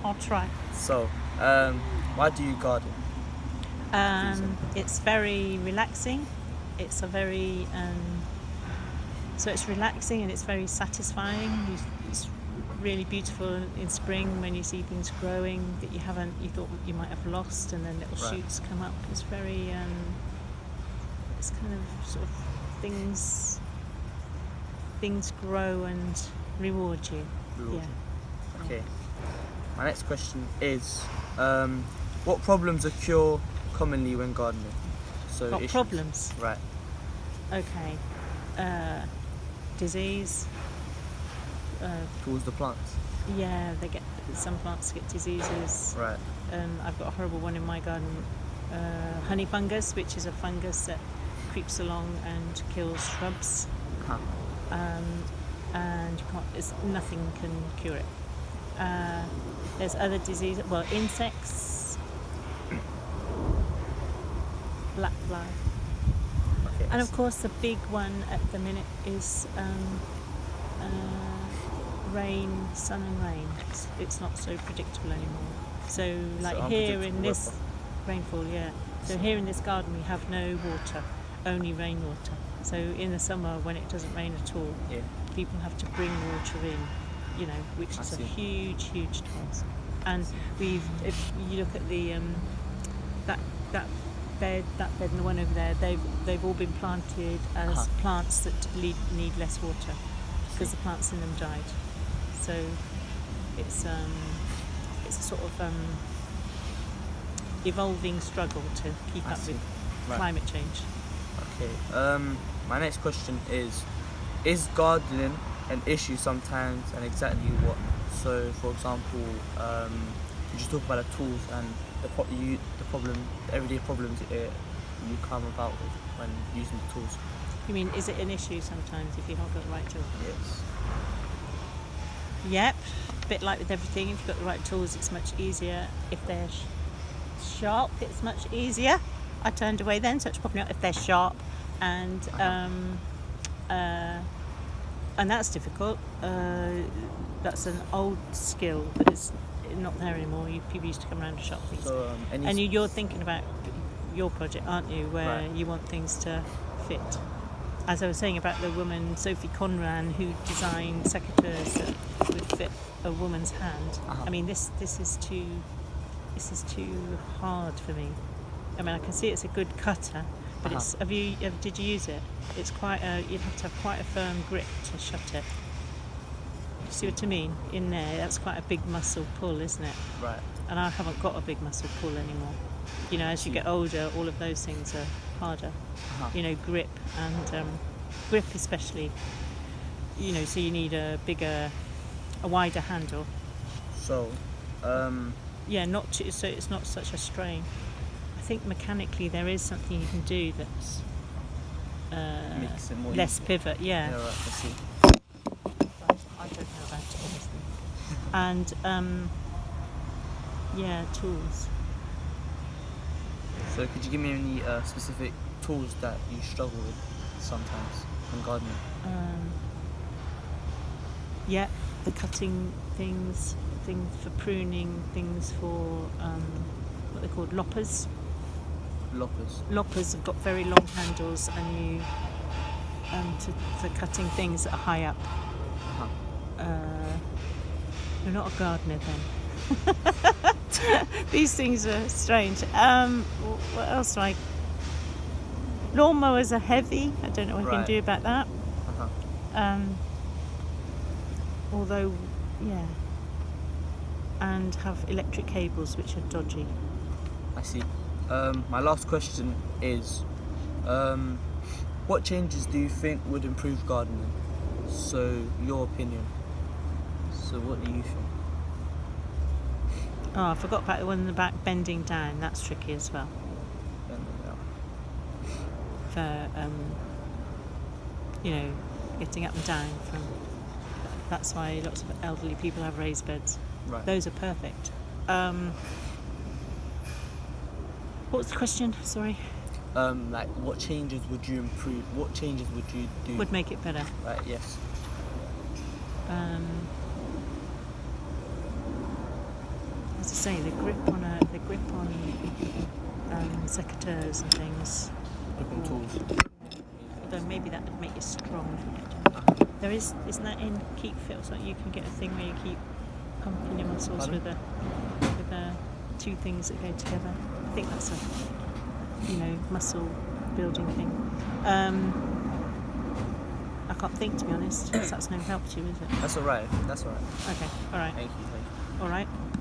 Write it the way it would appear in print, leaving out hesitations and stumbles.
I'll try. So, why do you garden? It's very relaxing. It's a very so it's relaxing and it's very satisfying. It's really beautiful in spring when you see things growing that you thought you might have lost, and then little Right. shoots come up. It's very it's kind of sort of things grow and reward you. Reward Yeah. you. Okay. My next question is, what problems occur commonly when gardening? So What issues. problems? Right. Okay. Disease. Towards the plants. Yeah, some plants get diseases. Right. I've got a horrible one in my garden, honey fungus, which is a fungus that creeps along and kills shrubs. Huh. And nothing can cure it. There's other diseases, insects, black fly. Okay. And of course the big one at the minute is rain, sun and rain. It's not so predictable anymore. So here in this rainfall, yeah. So here in this garden we have no water, only rainwater. So in the summer when it doesn't rain at all, Yeah. people have to bring water in, which is a huge task. And if you look at the that bed and the one over there, they've all been planted as plants that need less water because the plants in them died. So it's a sort of evolving struggle to keep up with climate change. Okay. My next question is gardening an issue sometimes, and exactly what? So, for example, you just talk about the tools and the everyday problems you come about with when using the tools. You mean, is it an issue sometimes if you haven't got the right tools? Yes. Yep. A bit like with everything, if you've got the right tools, it's much easier. If they're sharp, it's much easier. I turned away then, so it's probably not if they're sharp. And that's difficult. That's an old skill, but it's not there anymore. People used to come around to sharp things. So, you're thinking about your project, aren't you, where you want things to fit? As I was saying about the woman Sophie Conran who designed secateurs that would fit a woman's hand. I mean, this is too hard for me. I mean, I can see it's a good cutter, but did you use it? It's you'd have to have quite a firm grip to shut it. See what I mean? In there, that's quite a big muscle pull, isn't it? Right. And I haven't got a big muscle pull anymore. As you get older, all of those things are harder. Grip and grip especially. So you need a wider handle. So, so it's not such a strain. I think mechanically there is something you can do that's makes it more less easy. pivot. Yeah. Yeah, right. I see. I don't know about it, obviously. And tools. So, could you give me any specific tools that you struggle with sometimes when gardening? The cutting things for pruning, things for what they're called, loppers. Loppers have got very long handles, and for cutting things that are high up. You're not a gardener then. These things are strange. What else? Lawnmowers are heavy. I don't know what you can do about that. Although, and have electric cables which are dodgy. I see. My last question is, what changes do you think would improve gardening? So, your opinion. So, what do you think? Oh, I forgot about the one in the back, bending down. That's tricky as well. For getting up and down from. That's why lots of elderly people have raised beds. Right. Those are perfect. What was the question? Sorry. What changes would you improve? What changes would you do? Would make it better. Right. Yes. say, the grip on secateurs and things. Grip on tools. Although maybe that would make you strong. There isn't that in Keep Fit or something? You can get a thing where you keep pumping your muscles Pardon? with two things that go together. I think that's a muscle building thing. I can't think, to be honest. So that's no help to you, is it? That's alright. Okay, alright. Thank you. Alright.